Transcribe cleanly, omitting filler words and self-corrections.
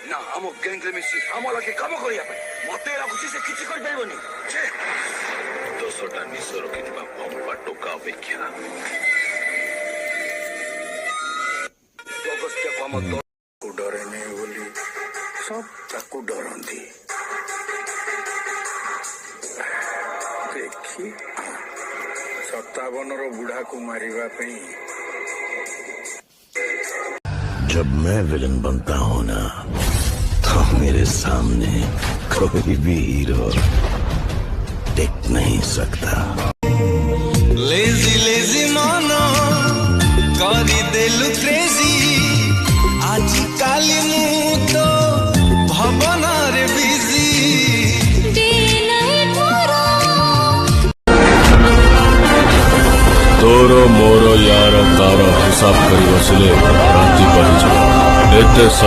ना आम गैंग मिसी आम लगे कम करिया मत लगुच से किसी कर पाइबनी 10टा निश रखिथिबा पंपा टोका अपेक्षा अगस्त्य को आम को डरे नहीं बोली सब ताकू डरंती देखी 57 रो बुढ़ा को मारिबा पई जब मैं विलन बनता हूं ना तो मेरे सामने कोई भी हीरो टिक नहीं सकता। लेजी लेजी मानो करी देलु क्रेजी आज काली मु तो भवना रे बिजी तोरो मोरो यार तार हिसाब करी बसले राति बहिज एते